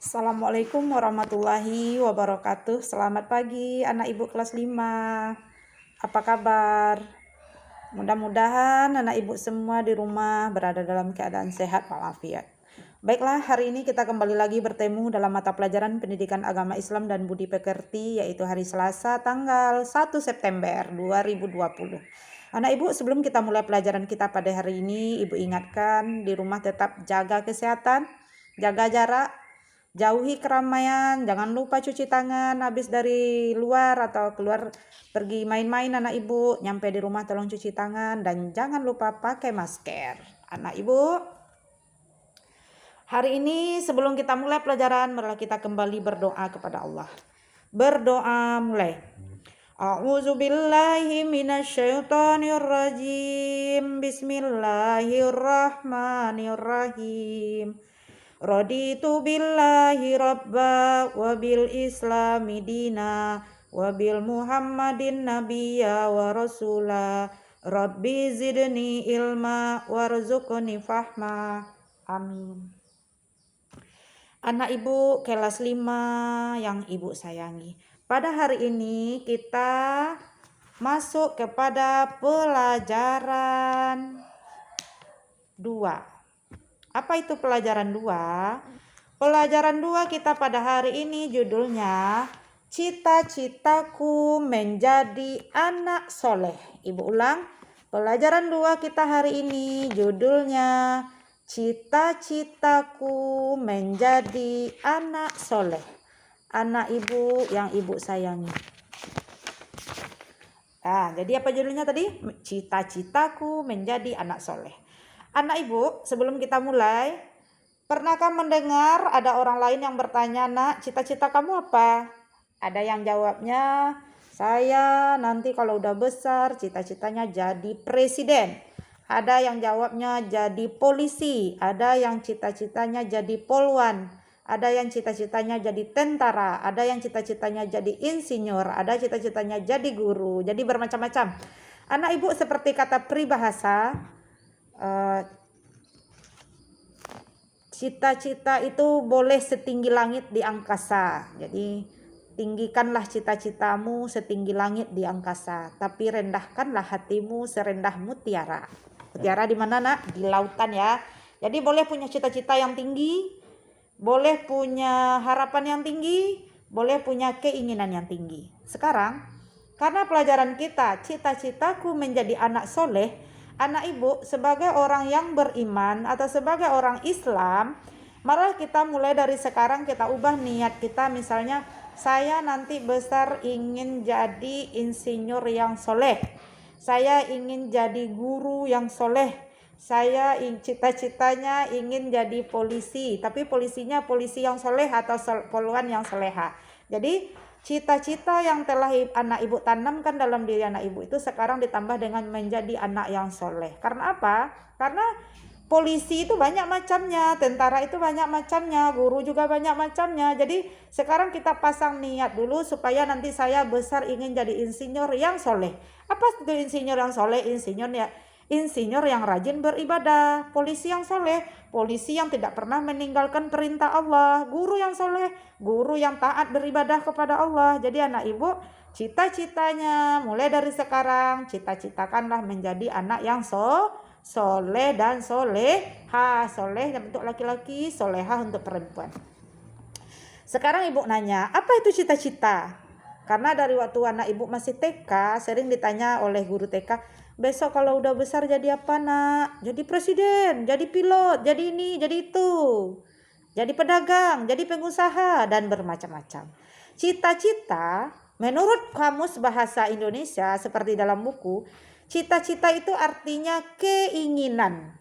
Assalamualaikum warahmatullahi wabarakatuh. Selamat pagi anak ibu kelas 5. Apa kabar? Mudah-mudahan anak ibu semua di rumah berada dalam keadaan sehat walafiat. Baiklah, hari ini kita kembali lagi bertemu dalam mata pelajaran Pendidikan Agama Islam dan Budi Pekerti, yaitu hari Selasa tanggal 1 September 2020. Anak ibu, sebelum kita mulai pelajaran kita pada hari ini, ibu ingatkan di rumah tetap jaga kesehatan, jaga jarak, jauhi keramaian, jangan lupa cuci tangan habis dari luar atau keluar pergi main-main anak ibu. Nyampe di rumah tolong cuci tangan dan jangan lupa pakai masker. Anak ibu, hari ini sebelum kita mulai pelajaran, marilah kita kembali berdoa kepada Allah. Berdoa mulai. A'udzubillahi minasyaitonirrajim. Bismillahirrahmanirrahim. Raditu billahi rabba wa bil islami dina wa bil muhammadin nabiyya wa rasula. Rabbi zidni ilma warzuqni fahma. Amin. Anak ibu kelas 5 yang ibu sayangi, pada hari ini kita masuk kepada pelajaran 2. Apa itu pelajaran 2? Pelajaran 2 kita pada hari ini judulnya Cita-citaku menjadi anak soleh. Ibu ulang, pelajaran 2 kita hari ini judulnya Cita-citaku menjadi anak soleh. Anak ibu yang ibu sayangi. Jadi apa judulnya tadi? Cita-citaku menjadi anak soleh. Anak ibu, sebelum kita mulai, pernahkah mendengar ada orang lain yang bertanya, "Nak, cita-cita kamu apa?" Ada yang jawabnya, "Saya nanti kalau udah besar cita-citanya jadi presiden." Ada yang jawabnya jadi polisi, ada yang cita-citanya jadi polwan, ada yang cita-citanya jadi tentara, ada yang cita-citanya jadi insinyur, ada cita-citanya jadi guru. Jadi bermacam-macam. Anak ibu, seperti kata peribahasa, cita-cita itu boleh setinggi langit di angkasa. Jadi tinggikanlah cita-citamu setinggi langit di angkasa, tapi rendahkanlah hatimu serendah mutiara. Mutiara di mana, Nak? Di lautan ya. Jadi boleh punya cita-cita yang tinggi, boleh punya harapan yang tinggi, boleh punya keinginan yang tinggi. Sekarang, karena pelajaran kita cita-citaku menjadi anak soleh, anak ibu sebagai orang yang beriman atau sebagai orang Islam, marilah kita mulai dari sekarang kita ubah niat kita. Misalnya, saya nanti besar ingin jadi insinyur yang soleh, saya ingin jadi guru yang soleh, saya cita-citanya ingin jadi polisi, tapi polisinya polisi yang soleh atau polwan yang soleha. Jadi cita-cita yang telah anak ibu tanamkan dalam diri anak ibu itu sekarang ditambah dengan menjadi anak yang soleh. Karena apa? Karena polisi itu banyak macamnya, tentara itu banyak macamnya, guru juga banyak macamnya. Jadi sekarang kita pasang niat dulu supaya nanti saya besar ingin jadi insinyur yang soleh. Apa itu insinyur yang soleh? Insinyur yang rajin beribadah, polisi yang soleh, polisi yang tidak pernah meninggalkan perintah Allah, guru yang soleh, guru yang taat beribadah kepada Allah. Jadi anak ibu, cita-citanya mulai dari sekarang, cita-citakanlah menjadi anak yang soleh dan soleha. Soleh untuk laki-laki, soleha untuk perempuan. Sekarang ibu nanya, apa itu cita-cita? Karena dari waktu anak ibu masih TK, sering ditanya oleh guru TK, "Besok kalau udah besar jadi apa, Nak?" "Jadi presiden, jadi pilot, jadi ini, jadi itu. Jadi pedagang, jadi pengusaha," dan bermacam-macam. Cita-cita, menurut Kamus Bahasa Indonesia seperti dalam buku, cita-cita itu artinya keinginan.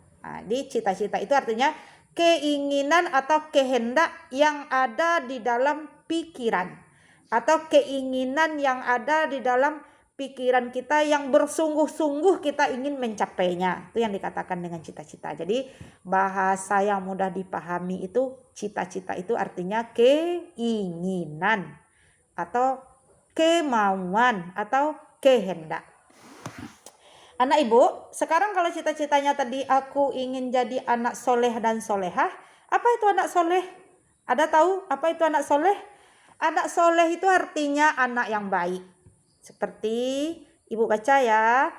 Di cita-cita itu artinya keinginan atau kehendak yang ada di dalam pikiran, atau keinginan yang ada di dalam pikiran kita yang bersungguh-sungguh kita ingin mencapainya. Itu yang dikatakan dengan cita-cita. Jadi bahasa yang mudah dipahami itu, cita-cita itu artinya keinginan atau kemauan atau kehendak. Anak ibu, sekarang kalau cita-citanya tadi aku ingin jadi anak soleh dan solehah, apa itu anak soleh? Ada tahu apa itu anak soleh? Anak soleh itu artinya anak yang baik. Seperti ibu baca ya.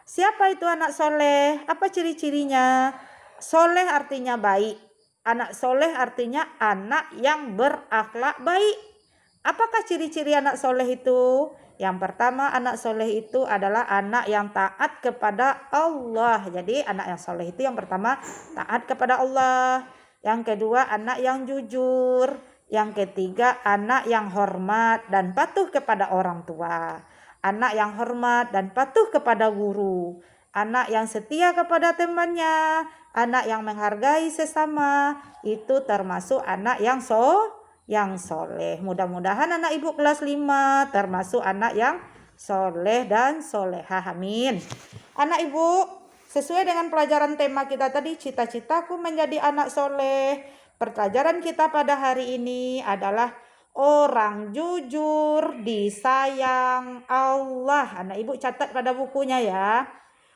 Siapa itu anak soleh? Apa ciri-cirinya? Soleh artinya baik. Anak soleh artinya anak yang berakhlak baik. Apakah ciri-ciri anak soleh itu? Yang pertama, anak soleh itu adalah anak yang taat kepada Allah. Jadi anak yang soleh itu yang pertama taat kepada Allah. Yang kedua, anak yang jujur. Yang ketiga, anak yang hormat dan patuh kepada orang tua. Anak yang hormat dan patuh kepada guru. Anak yang setia kepada temannya. Anak yang menghargai sesama. Itu termasuk anak yang soleh. Mudah-mudahan anak ibu kelas 5 termasuk anak yang soleh dan solehah. Amin. Anak ibu, sesuai dengan pelajaran tema kita tadi, cita-citaku menjadi anak soleh. Pelajaran kita pada hari ini adalah orang jujur disayang Allah. Anak ibu catat pada bukunya ya.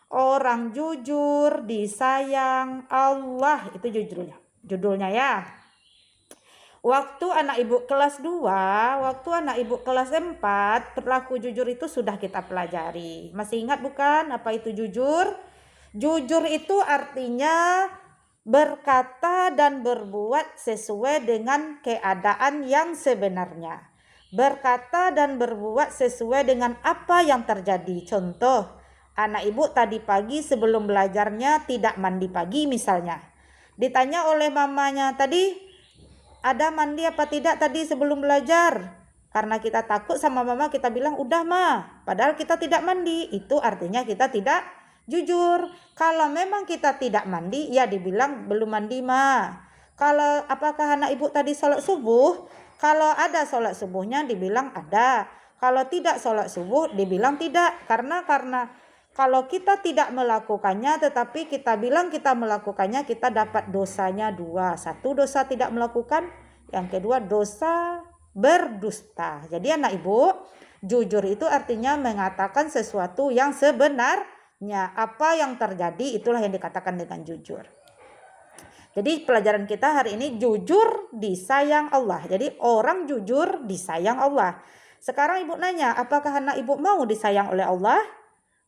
Orang jujur disayang Allah. Itu judulnya ya. Waktu anak ibu kelas 2, waktu anak ibu kelas 4, perilaku jujur itu sudah kita pelajari. Masih ingat bukan apa itu jujur? Jujur itu artinya berkata dan berbuat sesuai dengan keadaan yang sebenarnya. Berkata dan berbuat sesuai dengan apa yang terjadi. Contoh, anak ibu tadi pagi sebelum belajarnya tidak mandi pagi misalnya. Ditanya oleh mamanya tadi, ada mandi apa tidak tadi sebelum belajar? Karena kita takut sama mama, kita bilang udah ma, padahal kita tidak mandi. Itu artinya kita tidak jujur. Kalau memang kita tidak mandi, ya dibilang belum mandi ma. Kalau apakah anak ibu tadi sholat subuh? Kalau ada sholat subuhnya dibilang ada. Kalau tidak sholat subuh dibilang tidak. Karena kalau kita tidak melakukannya tetapi kita bilang kita melakukannya, kita dapat dosanya 2. 1 dosa tidak melakukan, yang kedua dosa berdusta. Jadi anak ibu, jujur itu artinya mengatakan sesuatu yang sebenarnya. Apa yang terjadi itulah yang dikatakan dengan jujur. Jadi pelajaran kita hari ini jujur disayang Allah. Jadi orang jujur disayang Allah. Sekarang ibu nanya, apakah anak ibu mau disayang oleh Allah?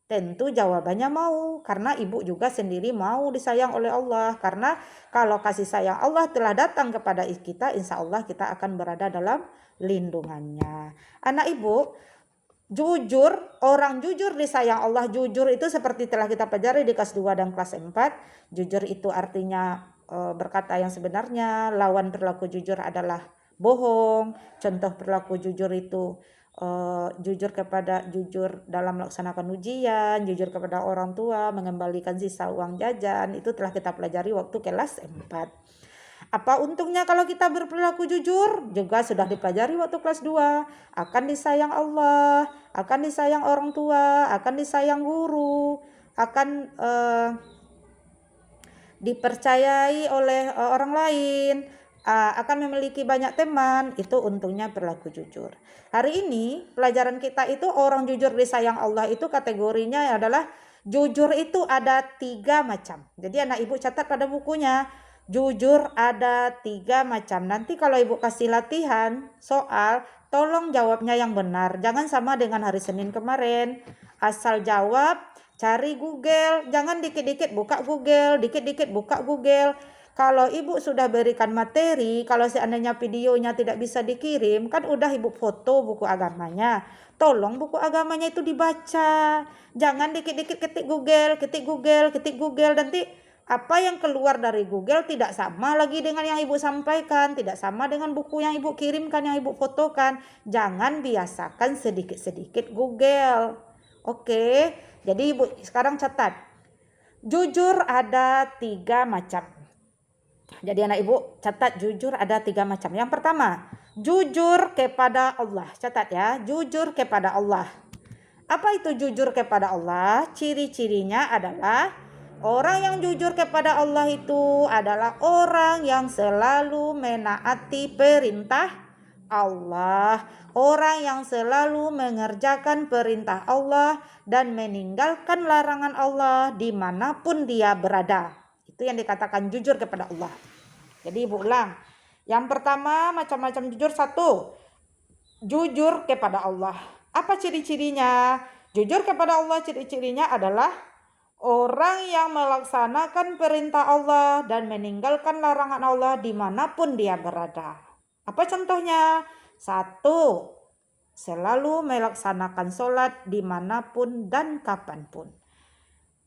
Tentu jawabannya mau, karena ibu juga sendiri mau disayang oleh Allah. Karena kalau kasih sayang Allah telah datang kepada kita, insya Allah kita akan berada dalam lindungannya. Anak ibu, jujur, orang jujur disayang Allah. Jujur itu seperti telah kita pelajari di kelas 2 dan kelas 4. Jujur itu artinya berkata yang sebenarnya. Lawan perilaku jujur adalah bohong. Contoh perilaku jujur itu jujur dalam melaksanakan ujian, jujur kepada orang tua, mengembalikan sisa uang jajan. Itu telah kita pelajari waktu kelas 4. Apa untungnya kalau kita berperilaku jujur? Juga sudah dipelajari waktu kelas 2. Akan disayang Allah, akan disayang orang tua, akan disayang guru, akan dipercayai oleh orang lain, akan memiliki banyak teman. Itu untungnya perilaku jujur. Hari ini pelajaran kita itu orang jujur disayang Allah itu kategorinya adalah jujur itu ada 3 macam. Jadi anak ibu catat pada bukunya, jujur ada 3 macam. Nanti kalau ibu kasih latihan soal, tolong jawabnya yang benar. Jangan sama dengan hari Senin kemarin. Asal jawab, cari Google. Jangan dikit-dikit buka Google, dikit-dikit buka Google. Kalau ibu sudah berikan materi, kalau seandainya videonya tidak bisa dikirim, kan udah ibu foto buku agamanya. Tolong buku agamanya itu dibaca. Jangan dikit-dikit ketik Google, ketik Google, ketik Google. Nanti apa yang keluar dari Google tidak sama lagi dengan yang ibu sampaikan, tidak sama dengan buku yang ibu kirimkan, yang ibu fotokan. Jangan biasakan sedikit-sedikit Google. Oke, jadi ibu sekarang catat. Jujur ada 3 macam. Jadi anak ibu catat, jujur ada 3 macam. Yang pertama, jujur kepada Allah. Catat ya, jujur kepada Allah. Apa itu jujur kepada Allah? Ciri-cirinya adalah orang yang jujur kepada Allah itu adalah orang yang selalu menaati perintah Allah. Orang yang selalu mengerjakan perintah Allah dan meninggalkan larangan Allah dimanapun dia berada. Itu yang dikatakan jujur kepada Allah. Jadi ibu ulang, Yang pertama, macam-macam jujur. Satu, jujur kepada Allah. Apa ciri-cirinya? Jujur kepada Allah, ciri-cirinya adalah orang yang melaksanakan perintah Allah dan meninggalkan larangan Allah dimanapun dia berada. Apa contohnya? Satu, selalu melaksanakan sholat dimanapun dan kapanpun.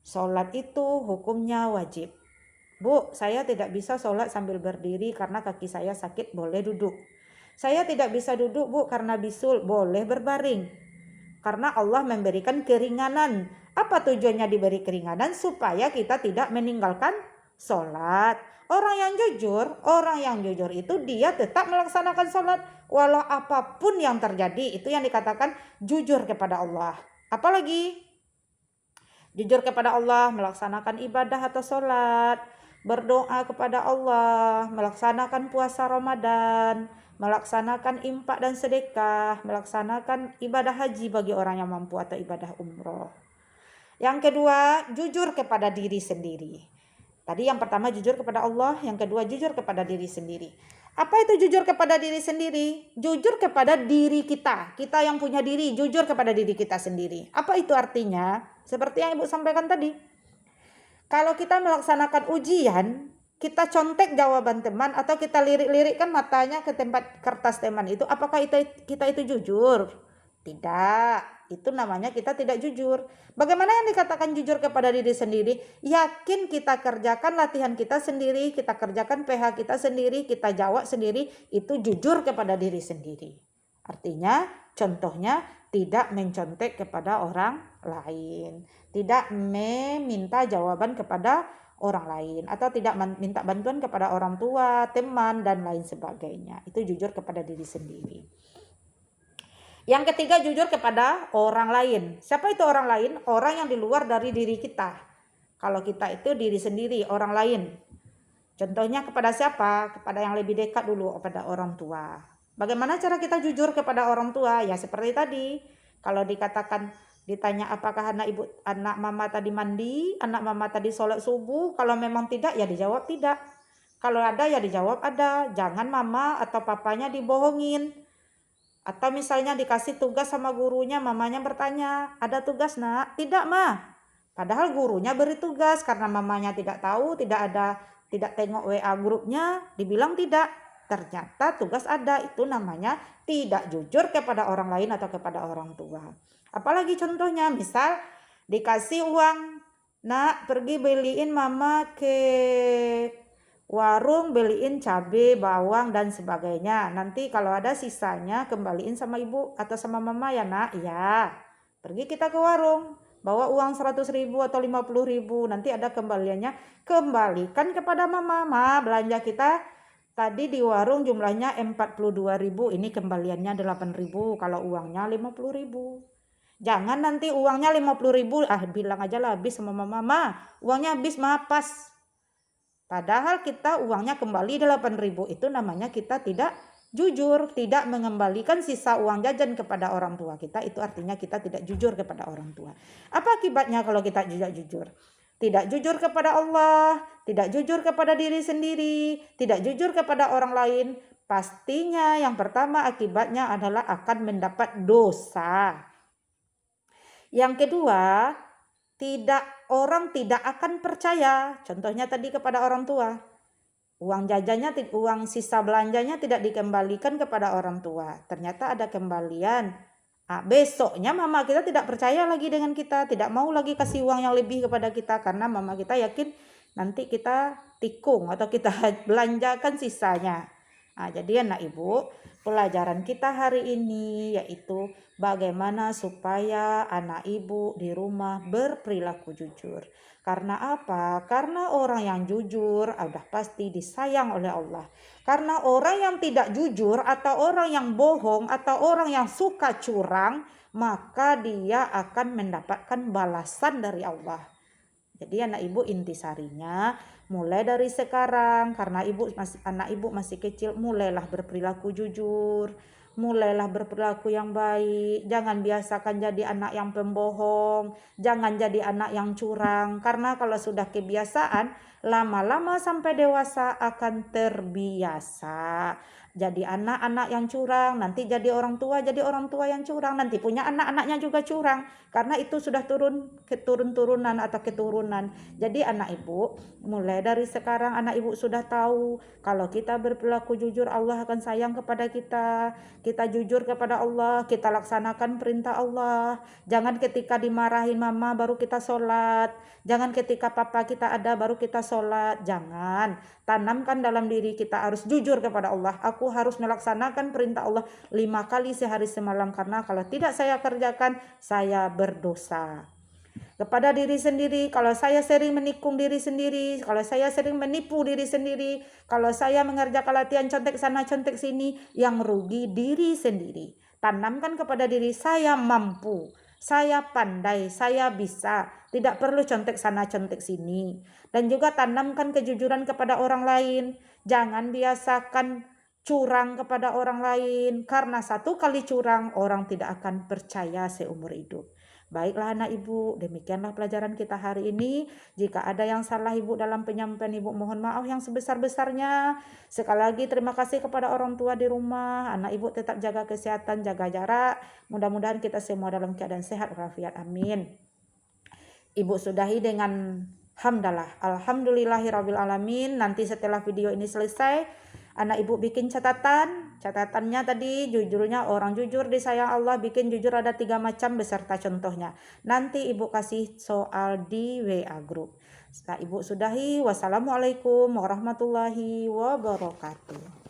Sholat itu hukumnya wajib. Bu, saya tidak bisa sholat sambil berdiri karena kaki saya sakit, boleh duduk. Saya tidak bisa duduk, Bu, karena bisul, boleh berbaring. Karena Allah memberikan keringanan. Apa tujuannya diberi keringanan? Supaya kita tidak meninggalkan sholat. Orang yang jujur itu dia tetap melaksanakan sholat walau apapun yang terjadi. Itu yang dikatakan jujur kepada Allah. Apalagi jujur kepada Allah, melaksanakan ibadah atau sholat, berdoa kepada Allah, melaksanakan puasa Ramadan, melaksanakan infak dan sedekah, melaksanakan ibadah haji bagi orang yang mampu atau ibadah umroh. Yang kedua, jujur kepada diri sendiri. Tadi yang pertama jujur kepada Allah, yang kedua jujur kepada diri sendiri. Apa itu jujur kepada diri sendiri? Jujur kepada diri kita. Kita yang punya diri, jujur kepada diri kita sendiri. Apa itu artinya? Seperti yang Ibu sampaikan tadi. Kalau kita melaksanakan ujian, kita contek jawaban teman atau kita lirik-lirikkan matanya ke tempat kertas teman itu, apakah kita itu jujur? Tidak, itu namanya kita tidak jujur. Bagaimana yang dikatakan jujur kepada diri sendiri? Yakin kita kerjakan latihan kita sendiri, kita kerjakan PH kita sendiri, kita jawab sendiri, itu jujur kepada diri sendiri. Artinya, contohnya tidak mencontek kepada orang lain, tidak meminta jawaban kepada orang lain, atau tidak minta bantuan kepada orang tua, teman, dan lain sebagainya. Itu jujur kepada diri sendiri. Yang ketiga, jujur kepada orang lain. Siapa itu orang lain? Orang yang di luar dari diri kita. Kalau kita itu diri sendiri, orang lain. Contohnya kepada siapa? Kepada yang lebih dekat dulu, kepada orang tua. Bagaimana cara kita jujur kepada orang tua? Ya seperti tadi. Kalau ditanya apakah anak mama tadi mandi, anak mama tadi sholat subuh, kalau memang tidak ya dijawab tidak. Kalau ada ya dijawab ada. Jangan mama atau papanya dibohongin. Atau misalnya dikasih tugas sama gurunya, mamanya bertanya, ada tugas nak? Tidak mah. Padahal gurunya beri tugas, karena mamanya tidak tahu, tidak tengok WA grupnya, dibilang tidak. Ternyata tugas ada. Itu namanya tidak jujur kepada orang lain atau kepada orang tua. Apalagi contohnya, misal dikasih uang, nak pergi beliin mama ke warung, beliin cabai, bawang, dan sebagainya. Nanti kalau ada sisanya kembaliin sama ibu atau sama mama ya nak. Ya, pergi kita ke warung, bawa uang 100.000 atau 50.000, nanti ada kembaliannya, kembalikan kepada mama. Ma, belanja kita tadi di warung jumlahnya 42.000, ini kembaliannya 8.000, kalau uangnya 50.000. Jangan nanti uangnya 50.000, bilang aja lah habis sama mama, uangnya habis mah pas. Padahal kita uangnya kembali 8.000, itu namanya kita tidak jujur, tidak mengembalikan sisa uang jajan kepada orang tua kita. Itu artinya kita tidak jujur kepada orang tua. Apa akibatnya kalau kita tidak jujur? Tidak jujur kepada Allah, tidak jujur kepada diri sendiri, tidak jujur kepada orang lain. Pastinya yang pertama akibatnya adalah akan mendapat dosa. Yang kedua, orang tidak akan percaya. Contohnya tadi kepada orang tua. Uang jajannya, uang sisa belanjanya tidak dikembalikan kepada orang tua. Ternyata ada kembalian. Besoknya mama kita tidak percaya lagi dengan kita. Tidak mau lagi kasih uang yang lebih kepada kita. Karena mama kita yakin nanti kita tikung atau kita belanjakan sisanya. Jadi anak ibu, pelajaran kita hari ini yaitu bagaimana supaya anak ibu di rumah berperilaku jujur. Karena apa? Karena orang yang jujur udah pasti disayang oleh Allah. Karena orang yang tidak jujur atau orang yang bohong atau orang yang suka curang, maka dia akan mendapatkan balasan dari Allah. Jadi anak ibu intisarinya mulai dari sekarang, karena anak ibu masih kecil, mulailah berperilaku jujur, mulailah berperilaku yang baik. Jangan biasakan jadi anak yang pembohong, jangan jadi anak yang curang. Karena kalau sudah kebiasaan, lama-lama sampai dewasa akan terbiasa. Jadi anak-anak yang curang, nanti jadi orang tua yang curang, nanti punya anak-anaknya juga curang. Karena itu sudah turun keturunan atau keturunan. Jadi anak ibu, mulai dari sekarang anak ibu sudah tahu kalau kita berperilaku jujur, Allah akan sayang kepada kita. Kita jujur kepada Allah, kita laksanakan perintah Allah. Jangan ketika dimarahin mama baru kita sholat. Jangan ketika papa kita ada baru kita sholat. Jangan. Tanamkan dalam diri kita harus jujur kepada Allah. Aku harus melaksanakan perintah Allah 5 kali sehari semalam, karena kalau tidak saya kerjakan saya berdosa kepada diri sendiri. Kalau saya sering menikung diri sendiri, kalau saya sering menipu diri sendiri, kalau saya mengerjakan latihan contek sana contek sini, yang rugi diri sendiri. Tanamkan kepada diri, saya mampu, saya pandai, saya bisa, tidak perlu contek sana contek sini. Dan juga tanamkan kejujuran kepada orang lain. Jangan biasakan curang kepada orang lain, karena 1 kali curang orang tidak akan percaya seumur hidup. Baiklah anak ibu, demikianlah pelajaran kita hari ini. Jika ada yang salah ibu dalam penyampaian ibu, mohon maaf yang sebesar-besarnya. Sekali lagi terima kasih kepada orang tua di rumah. Anak ibu tetap jaga kesehatan, jaga jarak. Mudah-mudahan kita semua dalam keadaan sehat walafiat. Amin. Ibu sudahi dengan hamdalah. Alhamdulillahirabbil alamin. Nanti setelah video ini selesai, anak ibu bikin catatannya tadi jujurnya, orang jujur disayang Allah, bikin jujur ada 3 macam beserta contohnya. Nanti ibu kasih soal di WA group. Ibu sudahi. Wassalamualaikum warahmatullahi wabarakatuh.